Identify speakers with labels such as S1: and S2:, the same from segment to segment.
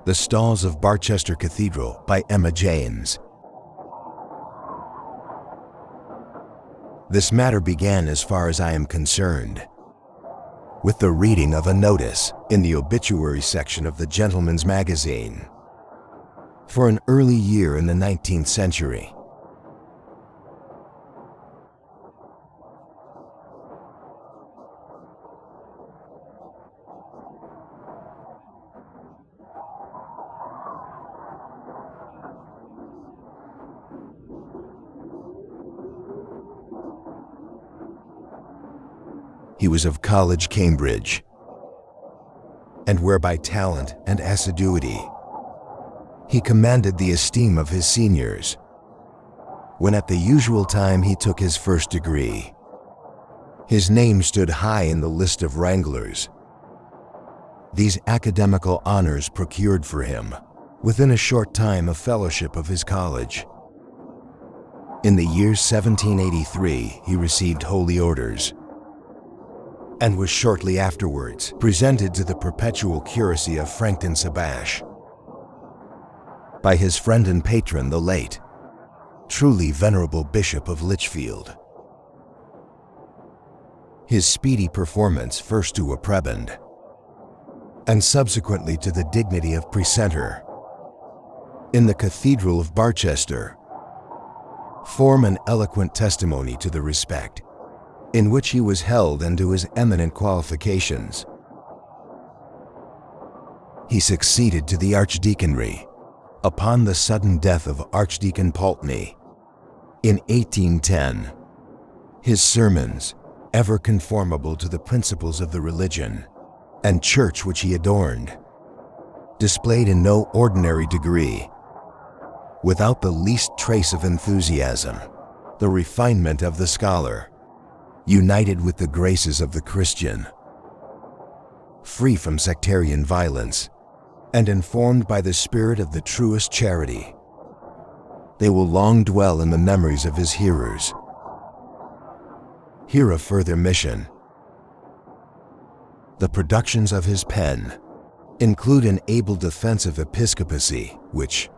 S1: The Stalls of Barchester Cathedral by Emma James. This matter began, as far as I am concerned, with the reading of a notice in the obituary section of the Gentleman's Magazine for an early year in the 19th century. He was of college Cambridge, and where by talent and assiduity he commanded the esteem of his seniors, when at the usual time he took his first degree, his name stood high in the list of wranglers. These academical honors procured for him, within a short time, a fellowship of his college. In the year 1783 he received holy orders, and was shortly afterwards presented to the perpetual curacy of Frankton-Sabash by his friend and patron, the late, truly venerable Bishop of Lichfield. His speedy performance, first to a prebend, and subsequently to the dignity of precentor in the Cathedral of Barchester, form an eloquent testimony to the respect in which he was held and to his eminent qualifications. He succeeded to the archdeaconry upon the sudden death of Archdeacon Pulteney in 1810. His sermons, ever conformable to the principles of the religion and church which he adorned, displayed in no ordinary degree, without the least trace of enthusiasm, the refinement of the scholar, united with the graces of the Christian, free from sectarian violence, and informed by the spirit of the truest charity. They will long dwell in the memories of his hearers. Here a further mission. The productions of his pen include an able defense of episcopacy, which,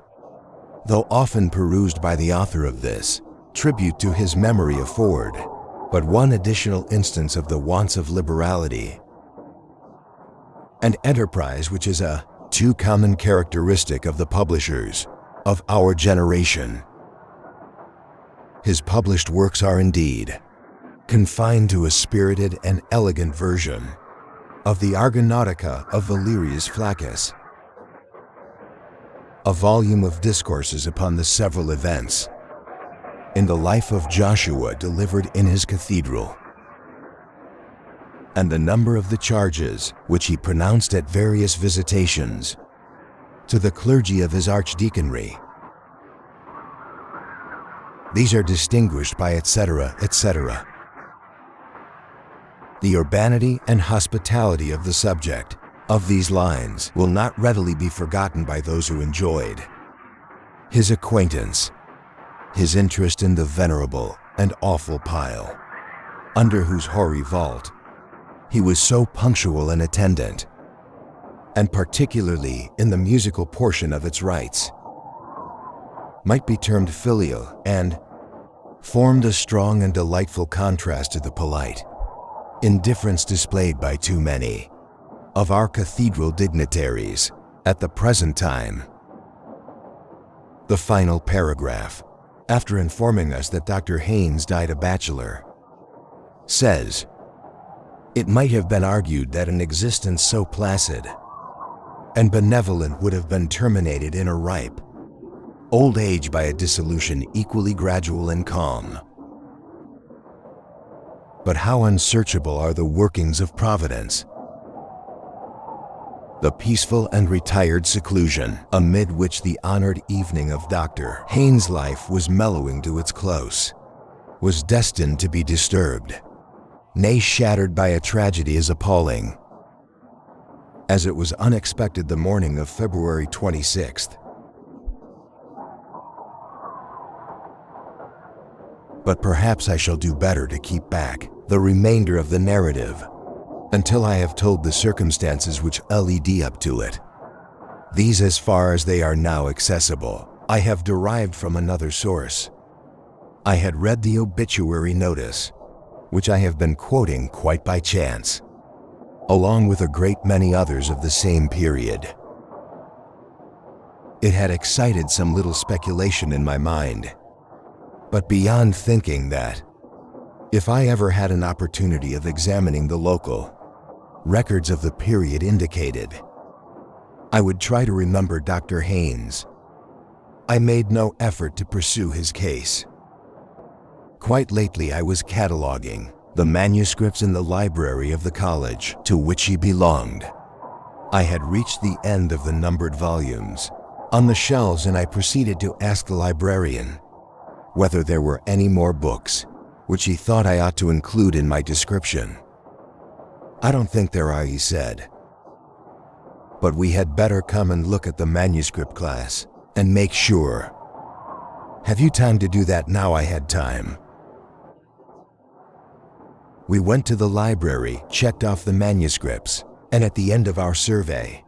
S1: though often perused by the author of this, tribute to his memory afford but one additional instance of the wants of liberality and enterprise which is a too common characteristic of the publishers of our generation. His published works are indeed confined to a spirited and elegant version of the Argonautica of Valerius Flaccus, a volume of discourses upon the several events in the life of Joshua delivered in his cathedral, and the number of the charges which he pronounced at various visitations to the clergy of his archdeaconry. These are distinguished by etc., etc. The urbanity and hospitality of the subject of these lines will not readily be forgotten by those who enjoyed his acquaintance, his interest in the venerable and awful pile, under whose hoary vault he was so punctual an attendant, and particularly in the musical portion of its rites, might be termed filial, and formed a strong and delightful contrast to the polite indifference displayed by too many of our cathedral dignitaries at the present time. The final paragraph, after informing us that Dr. Haynes died a bachelor, says, "It might have been argued that an existence so placid and benevolent would have been terminated in a ripe old age by a dissolution equally gradual and calm. But how unsearchable are the workings of Providence! The peaceful and retired seclusion amid which the honored evening of Dr. Haynes' life was mellowing to its close was destined to be disturbed, nay, shattered by a tragedy as appalling as it was unexpected the morning of February 26th. But perhaps I shall do better to keep back the remainder of the narrative until I have told the circumstances which led up to it. These, as far as they are now accessible, I have derived from another source. I had read the obituary notice, which I have been quoting quite by chance, along with a great many others of the same period. It had excited some little speculation in my mind, but beyond thinking that, if I ever had an opportunity of examining the local records of the period indicated, I would try to remember Dr. Haynes. I made no effort to pursue his case. Quite lately I was cataloging the manuscripts in the library of the college to which he belonged. I had reached the end of the numbered volumes on the shelves, and I proceeded to ask the librarian whether there were any more books which he thought I ought to include in my description. "I don't think there are," he said, "but we had better come and look at the manuscript class and make sure. Have you time to do that now?" I had time. We went to the library, checked off the manuscripts, and at the end of our survey,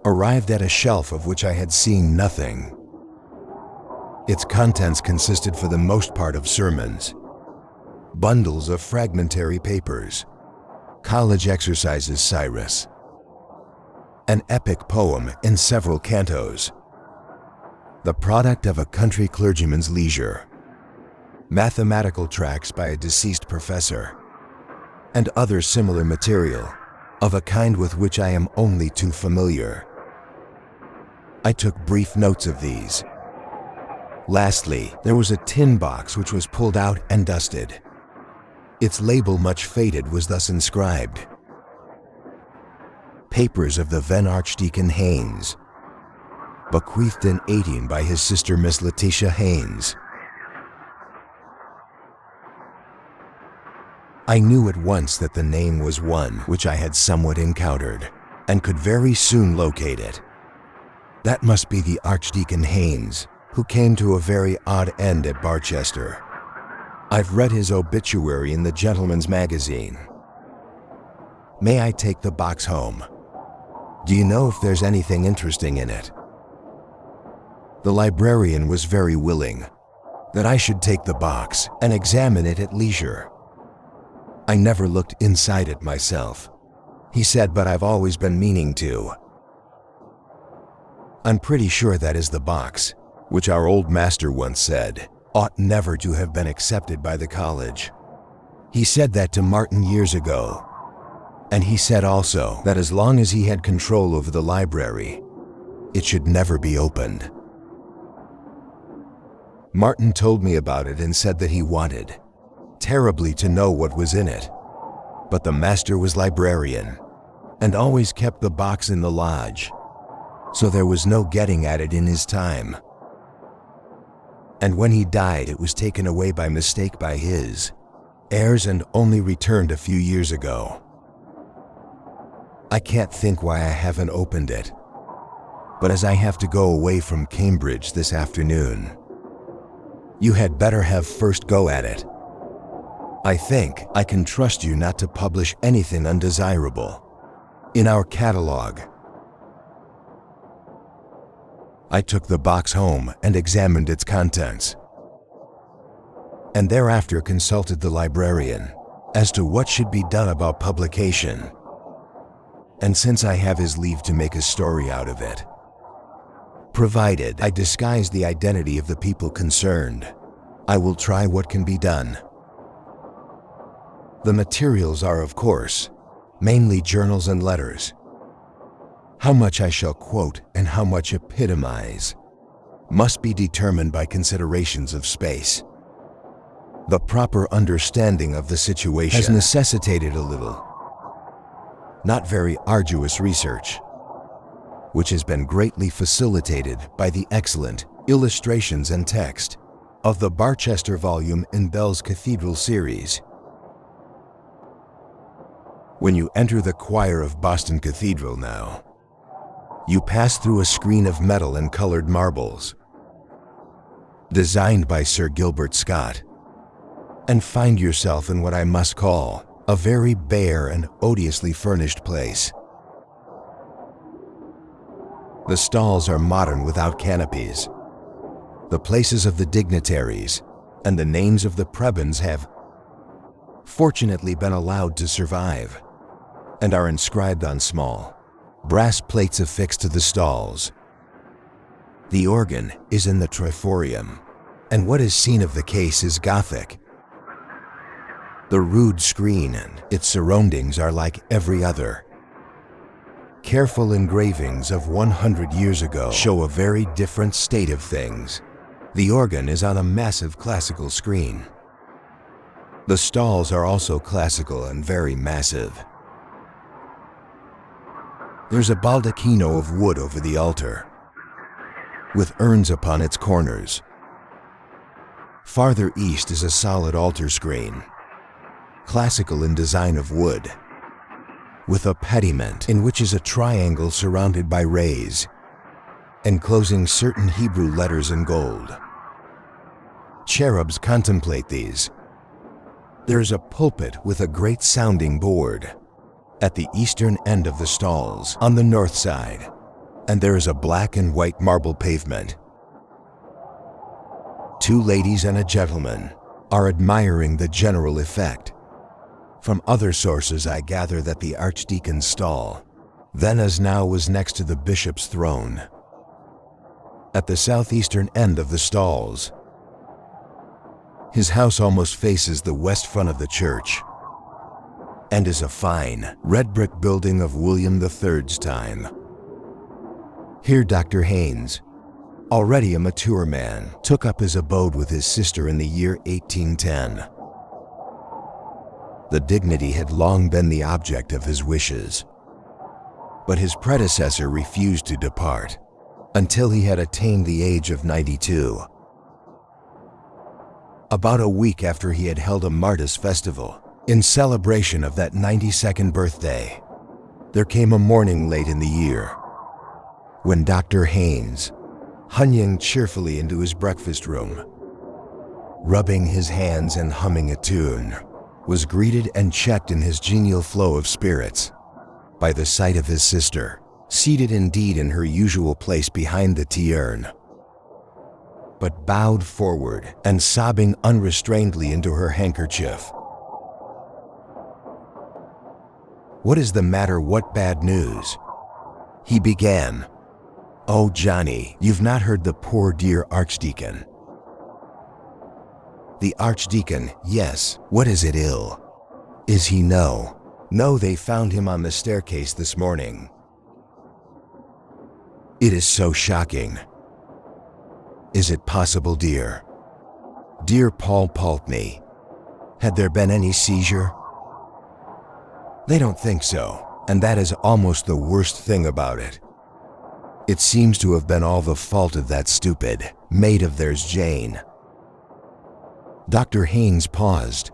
S1: arrived at a shelf of which I had seen nothing. Its contents consisted for the most part of sermons, bundles of fragmentary papers, college exercises, Cyrus, an epic poem in several cantos, the product of a country clergyman's leisure, mathematical tracts by a deceased professor, and other similar material of a kind with which I am only too familiar. I took brief notes of these. Lastly, there was a tin box which was pulled out and dusted. Its label, much faded, was thus inscribed: "Papers of the then Archdeacon Haynes, bequeathed in 18 by his sister Miss Letitia Haynes." I knew at once that the name was one which I had somewhat encountered, and could very soon locate it. That must be the Archdeacon Haynes, who came to a very odd end at Barchester. I've read his obituary in the Gentleman's Magazine. May I take the box home? Do you know if there's anything interesting in it? The librarian was very willing that I should take the box and examine it at leisure. I never looked inside it myself, he said, but I've always been meaning to. I'm pretty sure that is the box which our old master once said ought never to have been accepted by the college. He said that to Martin years ago, and he said also that as long as he had control over the library, it should never be opened. Martin told me about it and said that he wanted terribly to know what was in it, but the master was librarian and always kept the box in the lodge, so there was no getting at it in his time. And when he died, it was taken away by mistake by his heirs and only returned a few years ago. I can't think why I haven't opened it, but as I have to go away from Cambridge this afternoon, you had better have first go at it. I think I can trust you not to publish anything undesirable in our catalog. I took the box home and examined its contents, and thereafter consulted the librarian as to what should be done about publication. And since I have his leave to make a story out of it, provided I disguise the identity of the people concerned, I will try what can be done. The materials are, of course, mainly journals and letters. How much I shall quote and how much epitomize must be determined by considerations of space. The proper understanding of the situation has necessitated a little, not very arduous research, which has been greatly facilitated by the excellent illustrations and text of the Barchester volume in Bell's Cathedral series. When you enter the choir of Boston Cathedral now, you pass through a screen of metal and colored marbles, designed by Sir Gilbert Scott, and find yourself in what I must call a very bare and odiously furnished place. The stalls are modern without canopies. The places of the dignitaries and the names of the prebends have fortunately been allowed to survive and are inscribed on small brass plates affixed to the stalls. The organ is in the triforium, and what is seen of the case is Gothic. The rood screen and its surroundings are like every other. Careful engravings of 100 years ago show a very different state of things. The organ is on a massive classical screen. The stalls are also classical and very massive. There's a baldacchino of wood over the altar, with urns upon its corners. Farther east is a solid altar screen, classical in design of wood, with a pediment in which is a triangle surrounded by rays, enclosing certain Hebrew letters in gold. Cherubs contemplate these. There is a pulpit with a great sounding board at the eastern end of the stalls on the north side, and there is a black and white marble pavement. Two ladies and a gentleman are admiring the general effect. From other sources, I gather that the archdeacon's stall, then as now, was next to the bishop's throne, at the southeastern end of the stalls. His house almost faces the west front of the church and is a fine red brick building of William III's time. Here Dr. Haynes, already a mature man, took up his abode with his sister in the year 1810. The dignity had long been the object of his wishes, but his predecessor refused to depart until he had attained the age of 92. About a week after he had held a Martis festival in celebration of that 92nd birthday, there came a morning late in the year when Dr. Haynes, hurrying cheerfully into his breakfast room, rubbing his hands and humming a tune, was greeted and checked in his genial flow of spirits by the sight of his sister, seated indeed in her usual place behind the tea urn, but bowed forward and sobbing unrestrainedly into her handkerchief. "What is the matter? What bad news?" he began. "Oh, Johnny, you've not heard the poor dear archdeacon." "The archdeacon, yes. What is it, ill? Is he?" "No. No, they found him on the staircase this morning." "It is so shocking." "Is it possible, dear? Dear Paul Pulteney, had there been any seizure?" "They don't think so, and that is almost the worst thing about it. It seems to have been all the fault of that stupid maid of theirs, Jane." Dr. Haynes paused.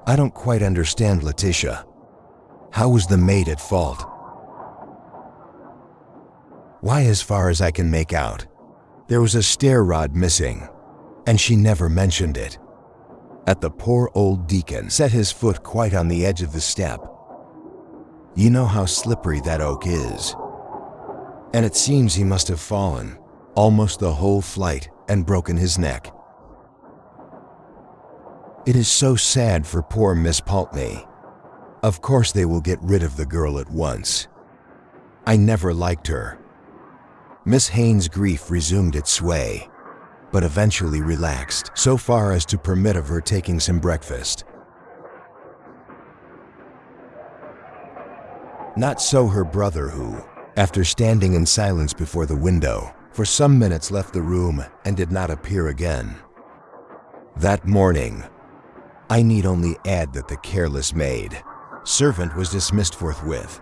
S1: "I don't quite understand, Letitia. How was the maid at fault?" "Why, as far as I can make out, there was a stair rod missing, and she never mentioned it. And the poor old deacon set his foot quite on the edge of the step. You know how slippery that oak is. And it seems he must have fallen almost the whole flight and broken his neck. It is so sad for poor Miss Pulteney. Of course they will get rid of the girl at once. I never liked her." Miss Haynes' grief resumed its sway, but eventually relaxed so far as to permit of her taking some breakfast. Not so her brother, who, after standing in silence before the window, for some minutes left the room and did not appear again. That morning, I need only add that the careless maid servant was dismissed forthwith,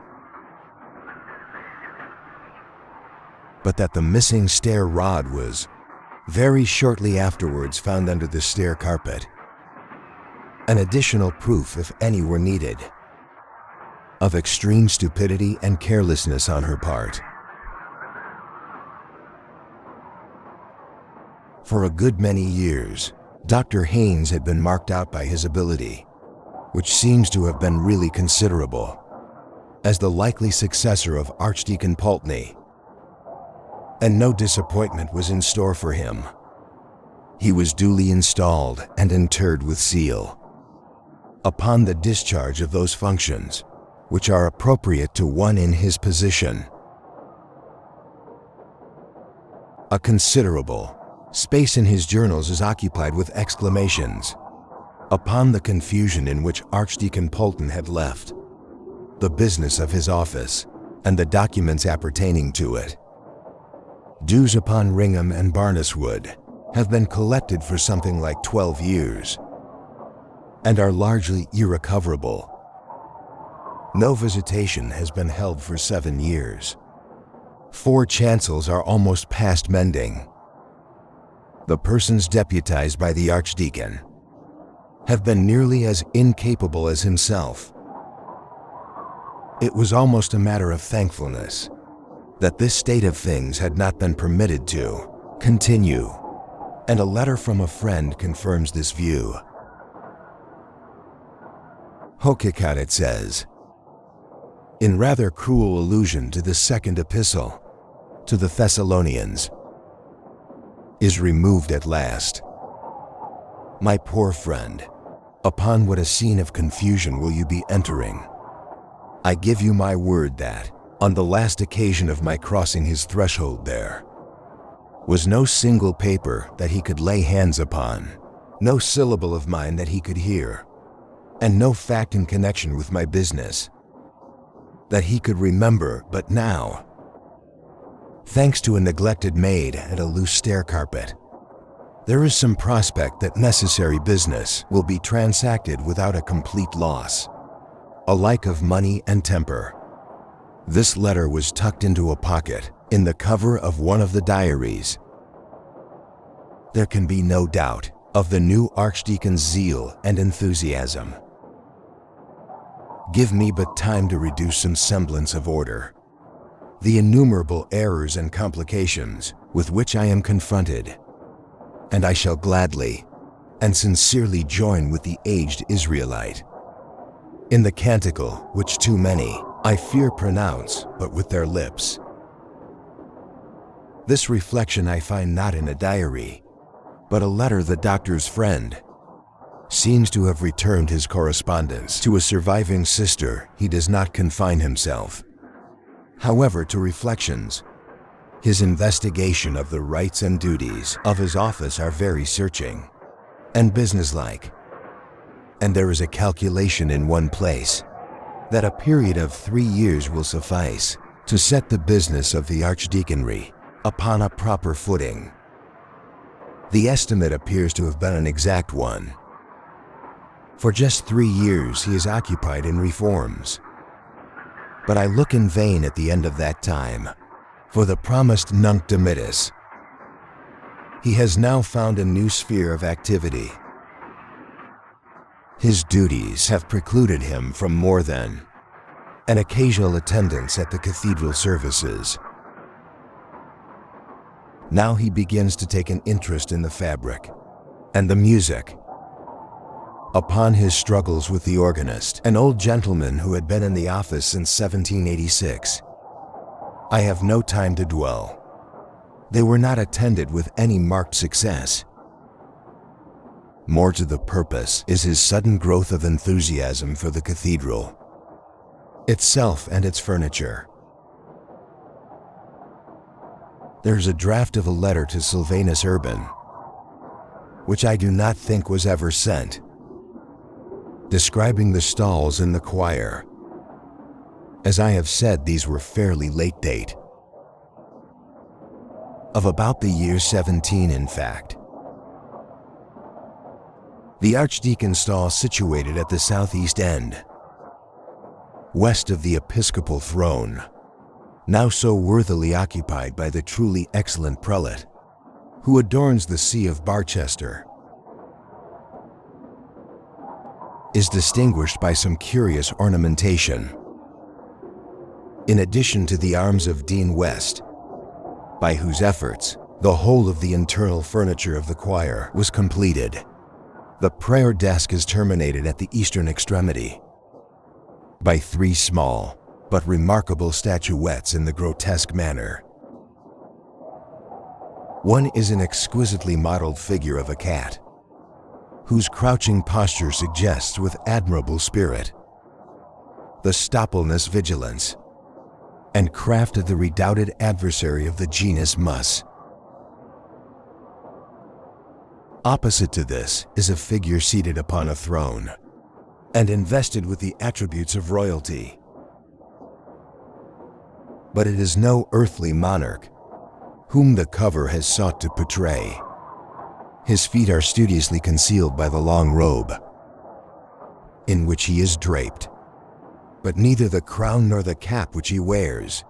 S1: but that the missing stair rod was very shortly afterwards found under the stair carpet. An additional proof, if any were needed, of extreme stupidity and carelessness on her part. For a good many years, Dr. Haynes had been marked out by his ability, which seems to have been really considerable, as the likely successor of Archdeacon Pulteney. And no disappointment was in store for him. He was duly installed and interred with seal. Upon the discharge of those functions, which are appropriate to one in his position, a considerable space in his journals is occupied with exclamations upon the confusion in which Archdeacon Pulten had left the business of his office and the documents appertaining to it. Dues upon Ringham and Barneswood have been collected for something like 12 years and are largely irrecoverable. No visitation has been held for 7 years. 4 chancels are almost past mending. The persons deputized by the Archdeacon have been nearly as incapable as himself. It was almost a matter of thankfulness that this state of things had not been permitted to continue, and a letter from a friend confirms this view. Hokikot, it says, in rather cruel allusion to the second epistle to the Thessalonians, is removed at last. My poor friend, upon what a scene of confusion will you be entering? I give you my word that, on the last occasion of my crossing his threshold there, was no single paper that he could lay hands upon, no syllable of mine that he could hear, and no fact in connection with my business that he could remember. But now, thanks to a neglected maid and a loose stair carpet, there is some prospect that necessary business will be transacted without a complete loss, alike of money and temper. This letter was tucked into a pocket in the cover of one of the diaries. There can be no doubt of the new Archdeacon's zeal and enthusiasm. Give me but time to reduce some semblance of order. The innumerable errors and complications with which I am confronted, and I shall gladly and sincerely join with the aged Israelite in the canticle which too many, I fear, pronounce but with their lips. This reflection I find not in a diary, but a letter the doctor's friend seems to have returned his correspondence to a surviving sister. He does not confine himself, however, to reflections. His investigation of the rights and duties of his office are very searching and businesslike, and there is a calculation in one place that a period of 3 years will suffice to set the business of the Archdeaconry upon a proper footing. The estimate appears to have been an exact one. For just 3 years he is occupied in reforms, but I look in vain at the end of that time for the promised Nunc Dimittis. He has now found a new sphere of activity. His duties have precluded him from more than an occasional attendance at the cathedral services. Now he begins to take an interest in the fabric and the music. Upon his struggles with the organist, an old gentleman who had been in the office since 1786, I have no time to dwell. They were not attended with any marked success. More to the purpose is his sudden growth of enthusiasm for the cathedral itself and its furniture. There's a draft of a letter to Sylvanus Urban, which I do not think was ever sent, describing the stalls in the choir. As I have said, these were fairly late date, of about the year 17 in fact. The Archdeacon's stall, situated at the southeast end, west of the episcopal throne, now so worthily occupied by the truly excellent prelate who adorns the See of Barchester, is distinguished by some curious ornamentation. In addition to the arms of Dean West, by whose efforts the whole of the internal furniture of the choir was completed, the prayer desk is terminated at the eastern extremity by 3 small, but remarkable statuettes in the grotesque manner. One is an exquisitely modeled figure of a cat, whose crouching posture suggests with admirable spirit the stoppelness vigilance and craft of the redoubted adversary of the genus mus. Opposite to this is a figure seated upon a throne and invested with the attributes of royalty. But it is no earthly monarch whom the cover has sought to portray. His feet are studiously concealed by the long robe in which he is draped, but neither the crown nor the cap which he wears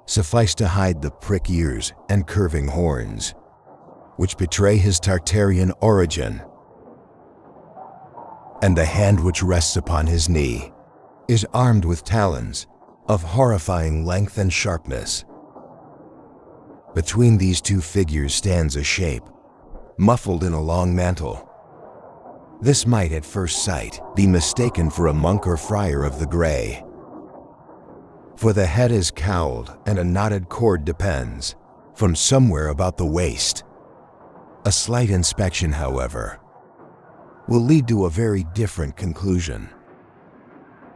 S1: suffice to hide the prick ears and curving horns, which betray his Tartarian origin. And the hand which rests upon his knee is armed with talons of horrifying length and sharpness. Between these two figures stands a shape, muffled in a long mantle. This might at first sight be mistaken for a monk or friar of the gray, for the head is cowled and a knotted cord depends from somewhere about the waist. A slight inspection, however, will lead to a very different conclusion.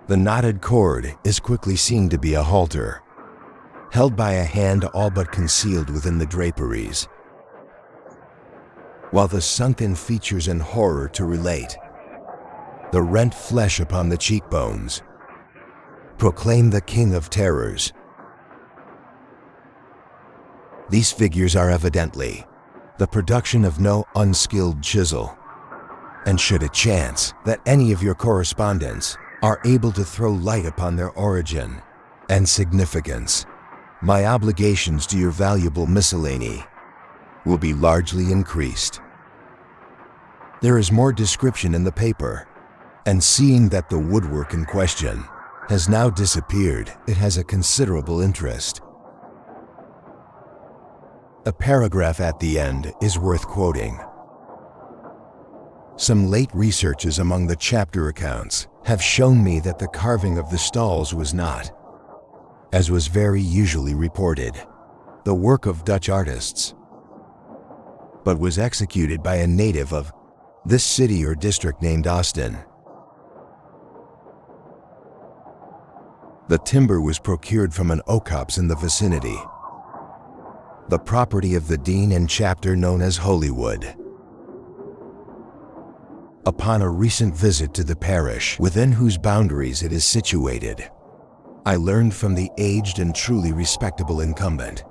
S1: The knotted cord is quickly seen to be a halter, held by a hand all but concealed within the draperies, while the sunken features and horror to relate, the rent flesh upon the cheekbones, proclaim the king of terrors. These figures are evidently the production of no unskilled chisel, and should it chance that any of your correspondents are able to throw light upon their origin and significance, my obligations to your valuable miscellany will be largely increased. There is more description in the paper, and seeing that the woodwork in question has now disappeared, it has a considerable interest. A paragraph at the end is worth quoting. Some late researches among the chapter accounts have shown me that the carving of the stalls was not, as was very usually reported, the work of Dutch artists, but was executed by a native of this city or district named Austin. The timber was procured from an oak copse in the vicinity, the property of the dean and chapter known as Holywood. Upon a recent visit to the parish within whose boundaries it is situated, I learned from the aged and truly respectable incumbent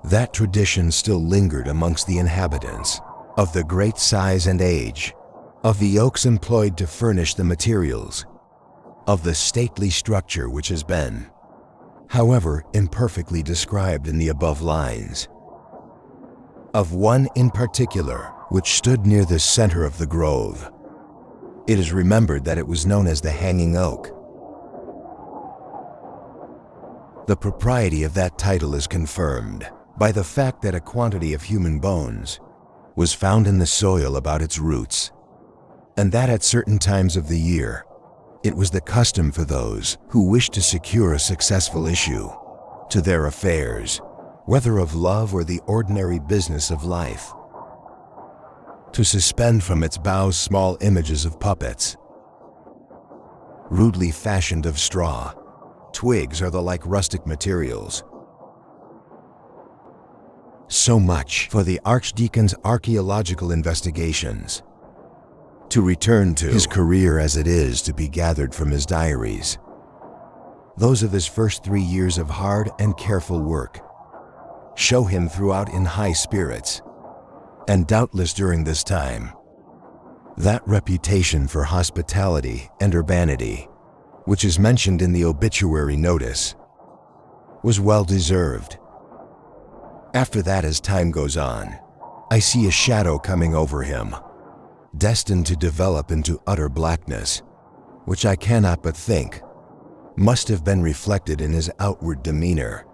S1: that tradition still lingered amongst the inhabitants of the great size and age of the oaks employed to furnish the materials of the stately structure which has been, however imperfectly described in the above lines. Of one in particular, which stood near the center of the grove, it is remembered that it was known as the Hanging Oak. The propriety of that title is confirmed by the fact that a quantity of human bones was found in the soil about its roots, and that at certain times of the year, it was the custom for those who wished to secure a successful issue to their affairs, whether of love or the ordinary business of life, to suspend from its boughs small images of puppets, rudely fashioned of straw, twigs, or the like rustic materials. So much for the Archdeacon's archaeological investigations. To return to his career as it is to be gathered from his diaries, those of his first 3 years of hard and careful work show him throughout in high spirits, and doubtless during this time, that reputation for hospitality and urbanity, which is mentioned in the obituary notice, was well deserved. After that, as time goes on, I see a shadow coming over him, destined to develop into utter blackness, which I cannot but think must have been reflected in his outward demeanor.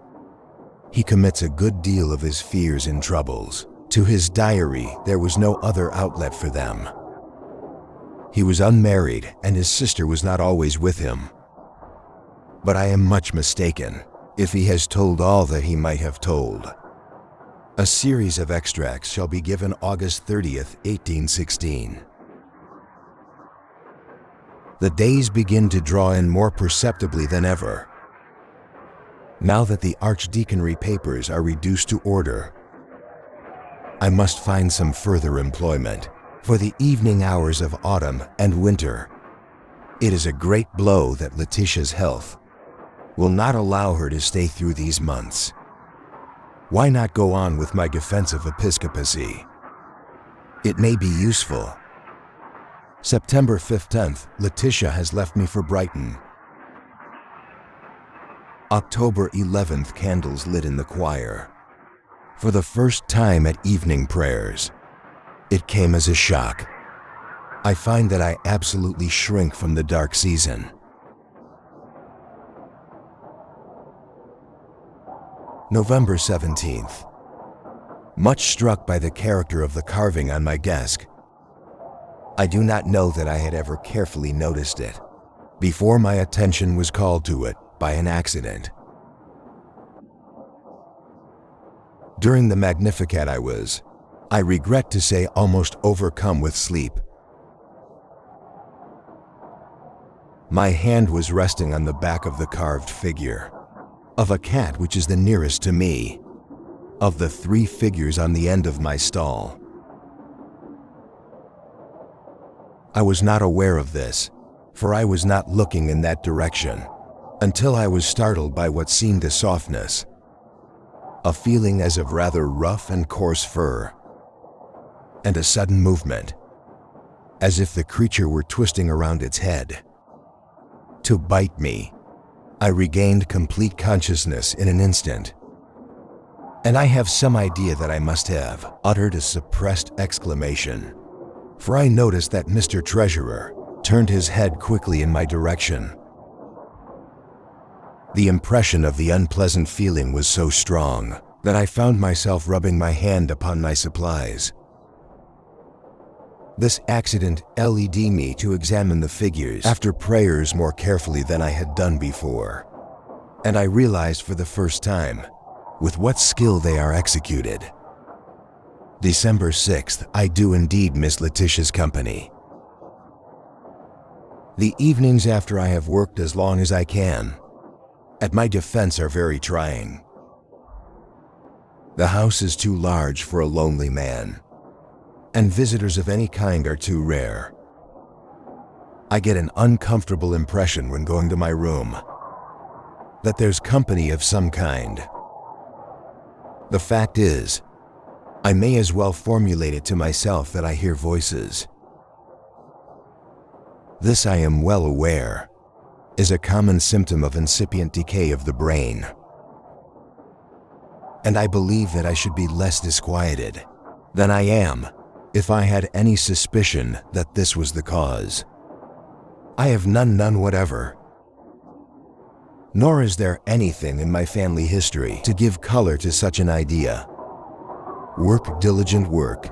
S1: He commits a good deal of his fears and troubles to his diary. There was no other outlet for them. He was unmarried, and his sister was not always with him. But I am much mistaken if he has told all that he might have told. A series of extracts shall be given August 30th, 1816. The days begin to draw in more perceptibly than ever. Now that the archdeaconry papers are reduced to order, I must find some further employment for the evening hours of autumn and winter. It is a great blow that Letitia's health will not allow her to stay through these months. Why not go on with my defense of episcopacy? It may be useful. September 15th, Letitia has left me for Brighton. October 11th, candles lit in the choir. For the first time at evening prayers, it came as a shock. I find that I absolutely shrink from the dark season. November 17th. Much struck by the character of the carving on my desk. I do not know that I had ever carefully noticed it before my attention was called to it by an accident. During the Magnificat I regret to say, almost overcome with sleep. My hand was resting on the back of the carved figure of a cat, which is the nearest to me of the 3 figures on the end of my stall. I was not aware of this, for I was not looking in that direction until I was startled by what seemed a softness, a feeling as of rather rough and coarse fur, and a sudden movement, as if the creature were twisting around its head to bite me. I regained complete consciousness in an instant, and I have some idea that I must have uttered a suppressed exclamation, for I noticed that Mr. Treasurer turned his head quickly in my direction. The impression of the unpleasant feeling was so strong that I found myself rubbing my hand upon my supplies. This accident led me to examine the figures after prayers more carefully than I had done before, and I realized for the first time with what skill they are executed. December 6th, I do indeed miss Letitia's company. The evenings after I have worked as long as I can at my defense are very trying. The house is too large for a lonely man, and visitors of any kind are too rare. I get an uncomfortable impression when going to my room that there's company of some kind. The fact is, I may as well formulate it to myself that I hear voices. This, I am well aware, is a common symptom of incipient decay of the brain, and I believe that I should be less disquieted than I am if I had any suspicion that this was the cause. I have none whatever. Nor is there anything in my family history to give color to such an idea. Diligent work,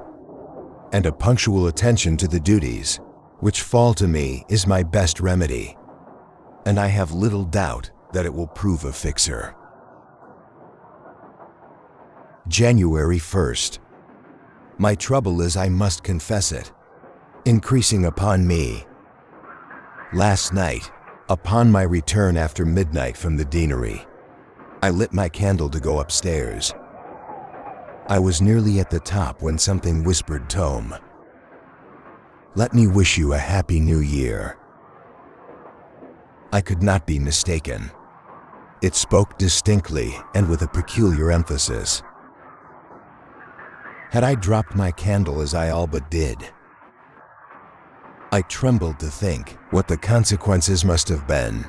S1: and a punctual attention to the duties which fall to me is my best remedy, and I have little doubt that it will prove a fixer. January 1st. My trouble is, I must confess it, increasing upon me. Last night, upon my return after midnight from the deanery, I lit my candle to go upstairs. I was nearly at the top when something whispered Tome, "Let me wish you a happy new year." I could not be mistaken. It spoke distinctly and with a peculiar emphasis. Had I dropped my candle as I all but did, I trembled to think what the consequences must have been.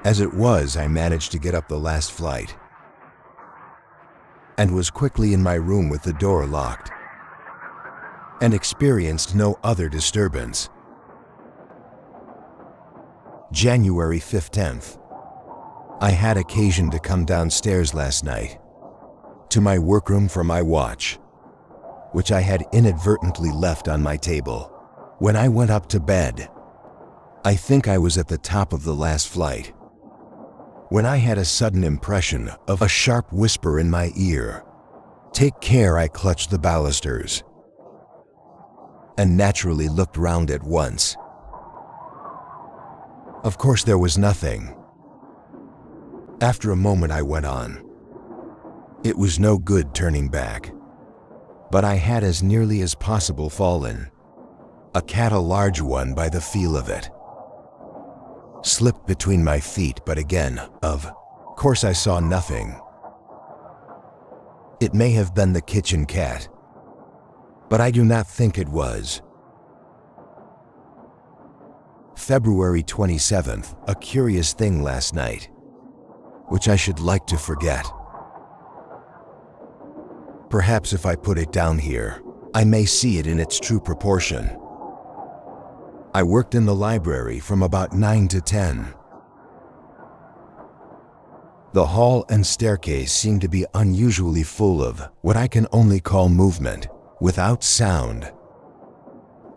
S1: As it was, I managed to get up the last flight and was quickly in my room with the door locked, and experienced no other disturbance. January 15th. I had occasion to come downstairs last night to my workroom for my watch, which I had inadvertently left on my table. When I went up to bed, I think I was at the top of the last flight, when I had a sudden impression of a sharp whisper in my ear. "Take care," I clutched the balusters and naturally looked round at once. Of course, there was nothing. After a moment, I went on. It was no good turning back, but I had as nearly as possible fallen. A cat, a large one by the feel of it, slipped between my feet, but again, of course, I saw nothing. It may have been the kitchen cat, but I do not think it was. February 27th, a curious thing last night, which I should like to forget. Perhaps if I put it down here, I may see it in its true proportion. I worked in the library from about 9 to 10. The hall and staircase seemed to be unusually full of what I can only call movement, without sound.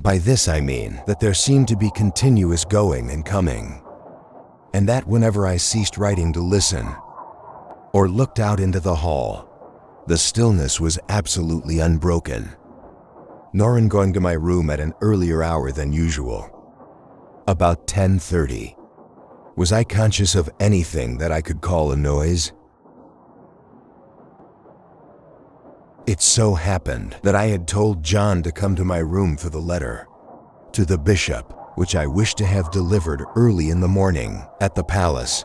S1: By this I mean that there seemed to be continuous going and coming, and that whenever I ceased writing to listen, or looked out into the hall, the stillness was absolutely unbroken. Nor in going to my room at an earlier hour than usual, about 10:30, was I conscious of anything that I could call a noise. It so happened that I had told John to come to my room for the letter to the bishop, which I wished to have delivered early in the morning at the palace.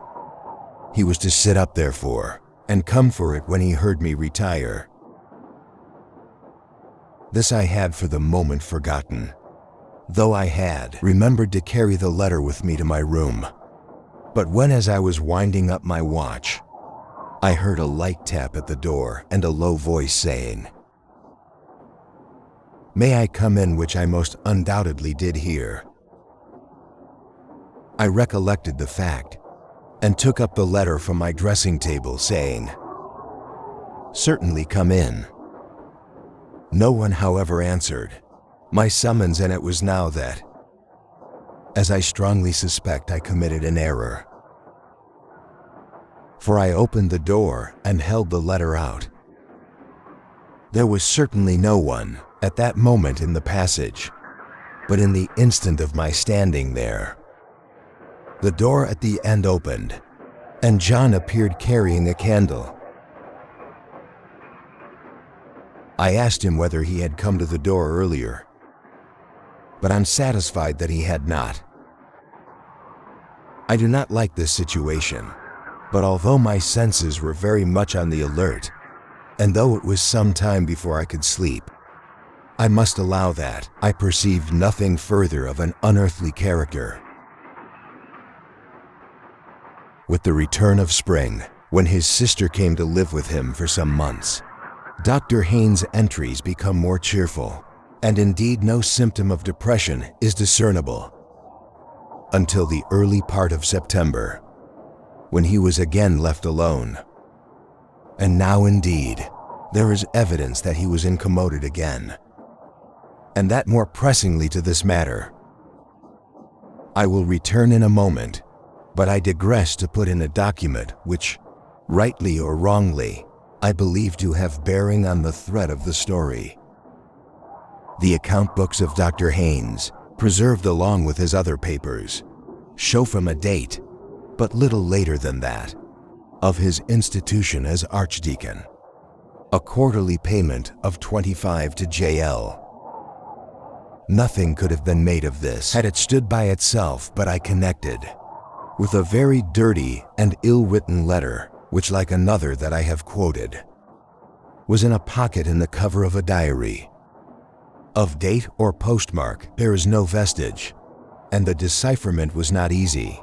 S1: He was to sit up therefore and come for it when he heard me retire. This I had for the moment forgotten, though I had remembered to carry the letter with me to my room. But when, as I was winding up my watch, I heard a light tap at the door and a low voice saying, "May I come in?" which I most undoubtedly did hear. I recollected the fact and took up the letter from my dressing table, saying, "Certainly, come in." No one, however, answered my summons, and it was now that, as I strongly suspect, I committed an error. For I opened the door and held the letter out. There was certainly no one at that moment in the passage, but in the instant of my standing there, the door at the end opened, and John appeared carrying a candle. I asked him whether he had come to the door earlier, but I'm satisfied that he had not. I do not like this situation, but although my senses were very much on the alert, and though it was some time before I could sleep, I must allow that I perceived nothing further of an unearthly character. With the return of spring, when his sister came to live with him for some months, Dr. Haynes' entries become more cheerful, and indeed no symptom of depression is discernible until the early part of September, when he was again left alone. And now indeed, there is evidence that he was incommoded again, and that more pressingly to this matter. I will return in a moment, but I digress to put in a document which, rightly or wrongly, I believe to have bearing on the thread of the story. The account books of Dr. Haynes, preserved along with his other papers, show from a date, but little later than that, of his institution as archdeacon, a quarterly payment of 25 to JL. Nothing could have been made of this had it stood by itself, but I connected with a very dirty and ill-written letter, which, like another that I have quoted, was in a pocket in the cover of a diary. Of date or postmark there is no vestige, and the decipherment was not easy.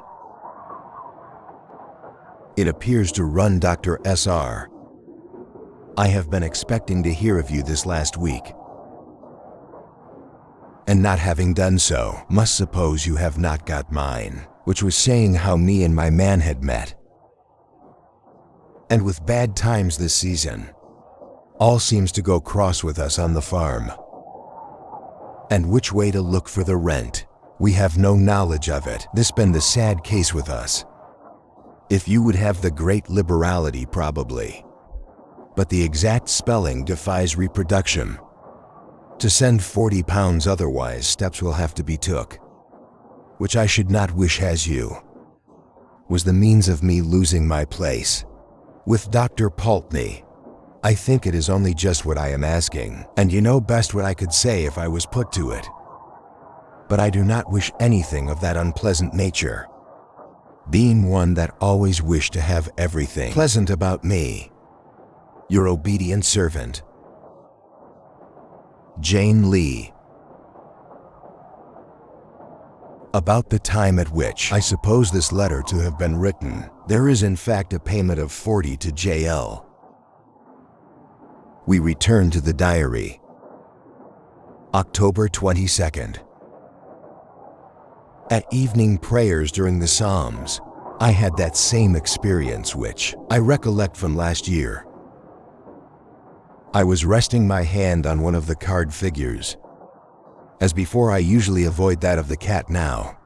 S1: It appears to run, Dr. S.R. I have been expecting to hear of you this last week, and not having done so, must suppose you have not got mine, which was saying how me and my man had met. And with bad times this season, all seems to go cross with us on the farm. And which way to look for the rent, we have no knowledge of it. This been the sad case with us. If you would have the great liberality, probably. But the exact spelling defies reproduction. To send 40 pounds otherwise, steps will have to be took, which I should not wish has you, was the means of me losing my place with Dr. Pulteney. I think it is only just what I am asking, and you know best what I could say if I was put to it. But I do not wish anything of that unpleasant nature, being one that always wished to have everything pleasant about me. Your obedient servant, Jane Lee. About the time at which I suppose this letter to have been written, there is in fact a payment of 40 to JL. We return to the diary. October 22nd. At evening prayers during the Psalms, I had that same experience which I recollect from last year. I was resting my hand on one of the card figures. As before, I usually avoid that of the cat now.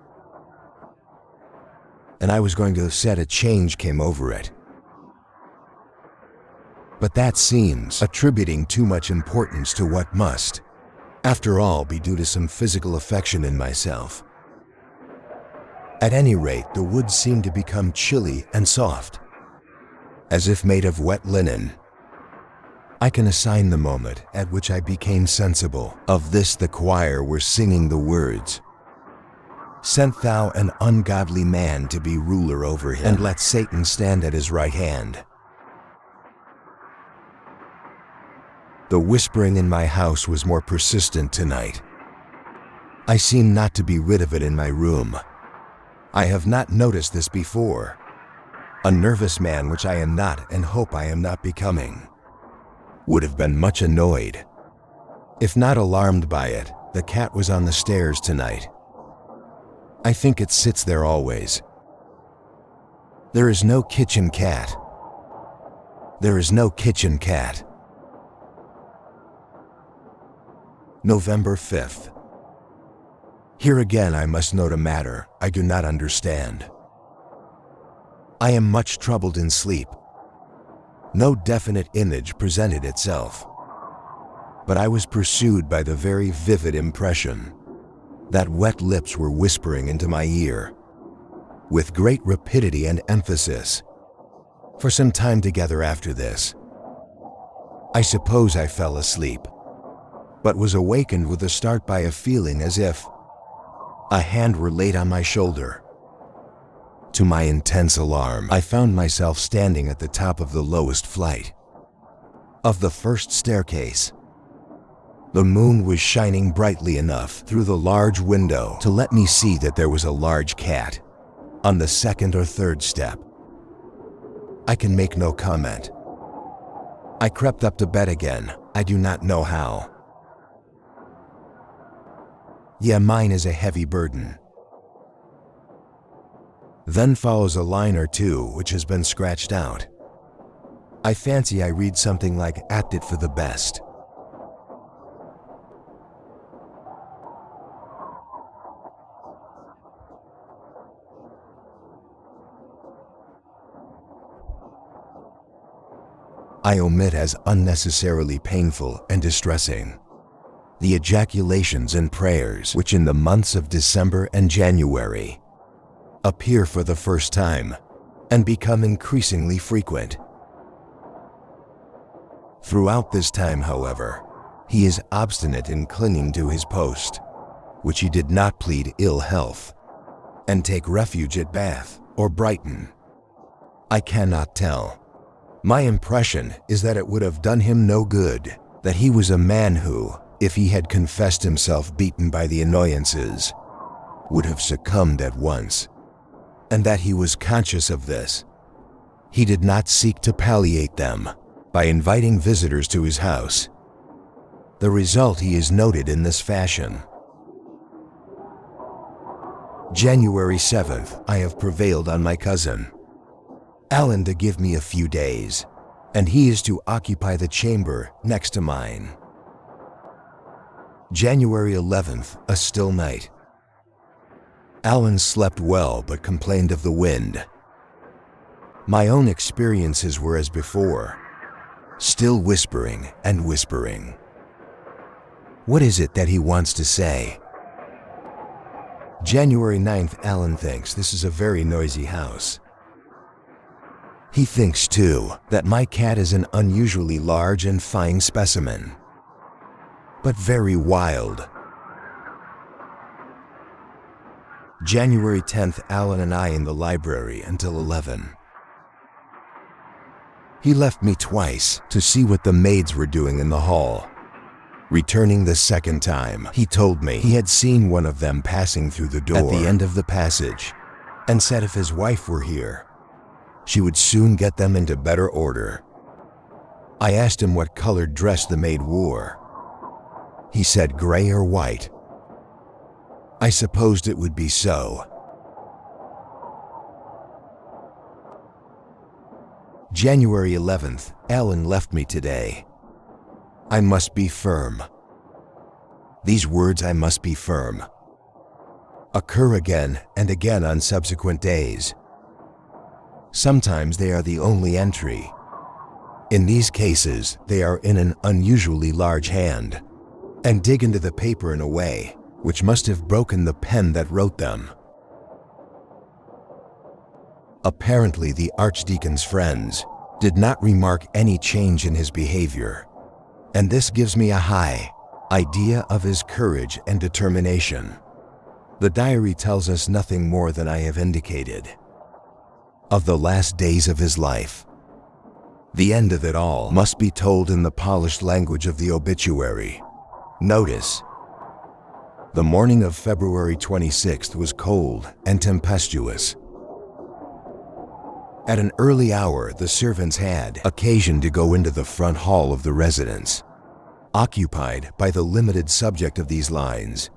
S1: And I was going to set a change came over it. But that seems attributing too much importance to what must, after all, be due to some physical affection in myself. At any rate, the wood seemed to become chilly and soft, as if made of wet linen. I can assign the moment at which I became sensible of this. The choir were singing the words, "Sent thou an ungodly man to be ruler over him, and let Satan stand at his right hand." The whispering in my house was more persistent tonight. I seem not to be rid of it in my room. I have not noticed this before. A nervous man, which I am not and hope I am not becoming, would have been much annoyed, if not alarmed by it. The cat was on the stairs tonight. I think it sits there always. There is no kitchen cat. There is no kitchen cat. November 5th. Here again I must note a matter I do not understand. I am much troubled in sleep. No definite image presented itself, but I was pursued by the very vivid impression that wet lips were whispering into my ear with great rapidity and emphasis. For some time together after this, I suppose I fell asleep, but was awakened with a start by a feeling as if a hand were laid on my shoulder. To my intense alarm, I found myself standing at the top of the lowest flight of the first staircase. The moon was shining brightly enough through the large window to let me see that there was a large cat on the second or third step. I can make no comment. I crept up to bed again, I do not know how. Yeah, mine is a heavy burden. Then follows a line or two which has been scratched out. I fancy I read something like, "Act it for the best." I omit as unnecessarily painful and distressing the ejaculations and prayers which in the months of December and January appear for the first time and become increasingly frequent. Throughout this time, however, he is obstinate in clinging to his post, which he did not plead ill health, and take refuge at Bath or Brighton. I cannot tell. My impression is that it would have done him no good, that he was a man who, if he had confessed himself beaten by the annoyances, would have succumbed at once, and that he was conscious of this. He did not seek to palliate them by inviting visitors to his house. The result he is noted in this fashion. January 7th, I have prevailed on my cousin Alan to give me a few days, and he is to occupy the chamber next to mine. January 11th, a still night. Alan slept well but complained of the wind. My own experiences were as before, still whispering and whispering. What is it that he wants to say? January 9th, Alan thinks this is a very noisy house. He thinks, too, that my cat is an unusually large and fine specimen, but very wild. January 10th, Alan and I in the library until 11. He left me twice to see what the maids were doing in the hall. Returning the second time, he told me he had seen one of them passing through the door at the end of the passage and said if his wife were here, she would soon get them into better order. I asked him what colored dress the maid wore. He said gray or white. I supposed it would be so. January 11th, Alan left me today. I must be firm. These words, I must be firm, occur again and again on subsequent days. Sometimes they are the only entry. In these cases, they are in an unusually large hand and dig into the paper in a way which must have broken the pen that wrote them. Apparently, the Archdeacon's friends did not remark any change in his behavior, and this gives me a high idea of his courage and determination. The diary tells us nothing more than I have indicated. Of the last days of his life. The end of it all must be told in the polished language of the obituary. Notice, the morning of February 26th was cold and tempestuous. At an early hour, the servants had occasion to go into the front hall of the residence, occupied by the limited subject of these lines.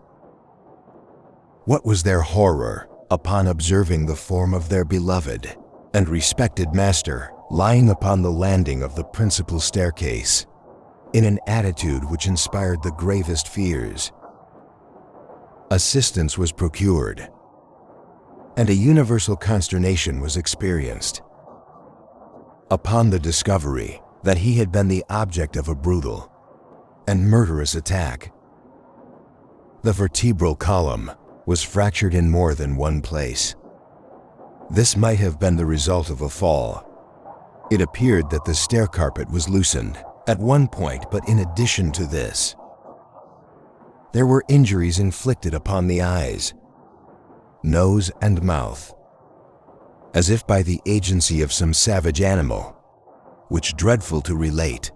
S1: What was their horror upon observing the form of their beloved and respected master lying upon the landing of the principal staircase, in an attitude which inspired the gravest fears. Assistance was procured, and a universal consternation was experienced upon the discovery that he had been the object of a brutal and murderous attack. The vertebral column was fractured in more than one place. This might have been the result of a fall. It appeared that the stair carpet was loosened at one point, but in addition to this, there were injuries inflicted upon the eyes, nose, and mouth, as if by the agency of some savage animal, which, dreadful to relate,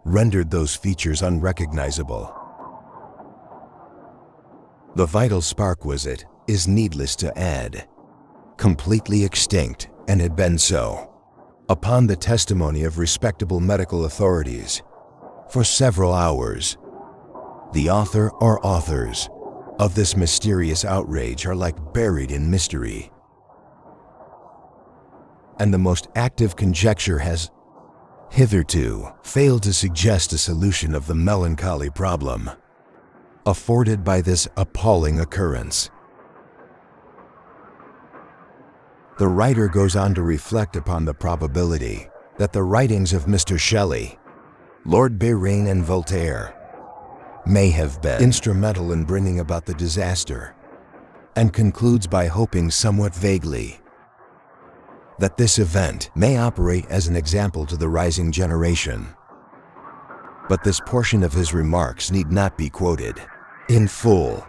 S1: rendered those features unrecognizable. The vital spark, it is needless to add, completely extinct, and had been so, upon the testimony of respectable medical authorities, for several hours. The author or authors of this mysterious outrage are like buried in mystery, and the most active conjecture has hitherto failed to suggest a solution of the melancholy problem afforded by this appalling occurrence. The writer goes on to reflect upon the probability that the writings of Mr. Shelley, Lord Byron, and Voltaire may have been instrumental in bringing about the disaster, and concludes by hoping somewhat vaguely that this event may operate as an example to the rising generation. But this portion of his remarks need not be quoted in full.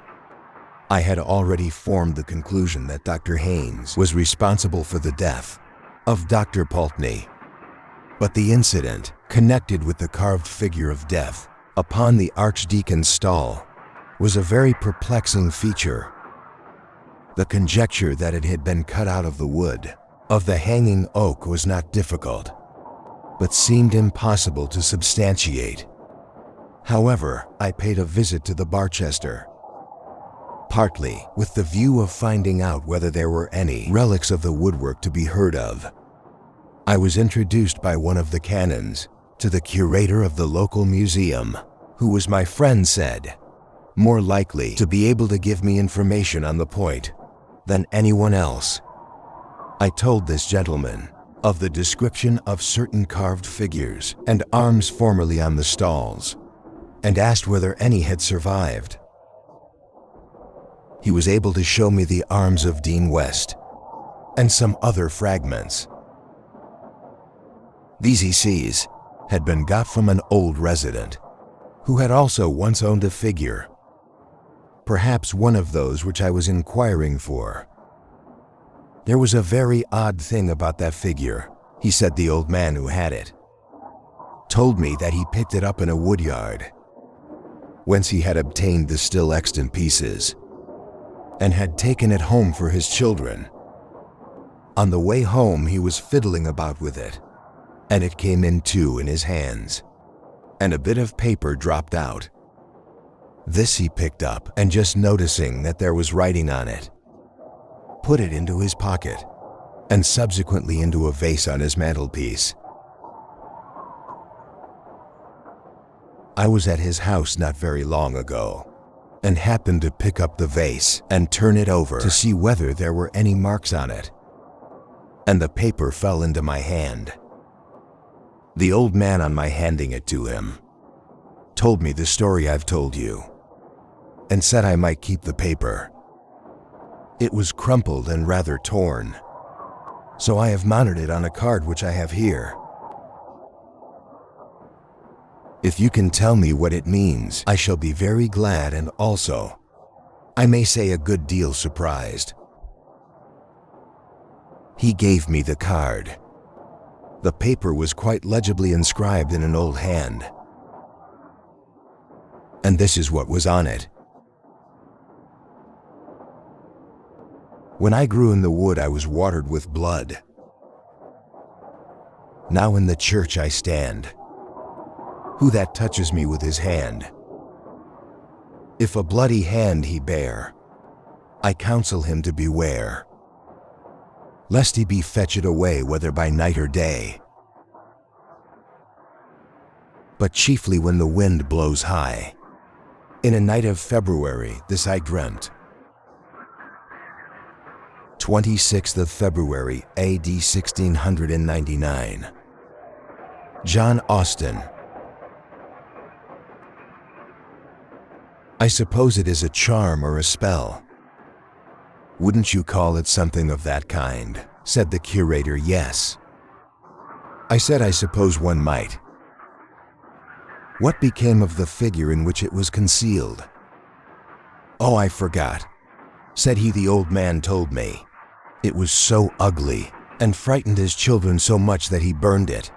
S1: I had already formed the conclusion that Dr. Haynes was responsible for the death of Dr. Pulteney, but the incident connected with the carved figure of death upon the Archdeacon's stall was a very perplexing feature. The conjecture that it had been cut out of the wood of the hanging oak was not difficult, but seemed impossible to substantiate. However, I paid a visit to the Barchester, partly with the view of finding out whether there were any relics of the woodwork to be heard of. I was introduced by one of the canons to the curator of the local museum, who was, my friend said, more likely to be able to give me information on the point than anyone else. I told this gentleman of the description of certain carved figures and arms formerly on the stalls, and asked whether any had survived. He was able to show me the arms of Dean West and some other fragments. These, he sees, had been got from an old resident who had also once owned a figure, perhaps one of those which I was inquiring for. There was a very odd thing about that figure, he said. The old man who had it told me that he picked it up in a woodyard, whence he had obtained the still extant pieces, and had taken it home for his children. On the way home, he was fiddling about with it, and it came in two in his hands, and a bit of paper dropped out. This he picked up, and just noticing that there was writing on it, put it into his pocket, and subsequently into a vase on his mantelpiece. I was at his house not very long ago, and happened to pick up the vase and turn it over to see whether there were any marks on it, and the paper fell into my hand. The old man, on my handing it to him, told me the story I've told you, and said I might keep the paper. It was crumpled and rather torn, so I have mounted it on a card which I have here. If you can tell me what it means, I shall be very glad, and also, I may say, a good deal surprised. He gave me the card. The paper was quite legibly inscribed in an old hand, and this is what was on it. When I grew in the wood, I was watered with blood. Now in the church I stand. Who that touches me with his hand? If a bloody hand he bear, I counsel him to beware, lest he be fetched away, whether by night or day. But chiefly when the wind blows high. In a night of February, this I dreamt. 26th of February, A.D. 1699. John Austin. I suppose it is a charm or a spell. Wouldn't you call it something of that kind? Said the curator. Yes. I said I suppose one might. What became of the figure in which it was concealed? Oh, I forgot, said he. The old man told me it was so ugly and frightened his children so much that he burned it.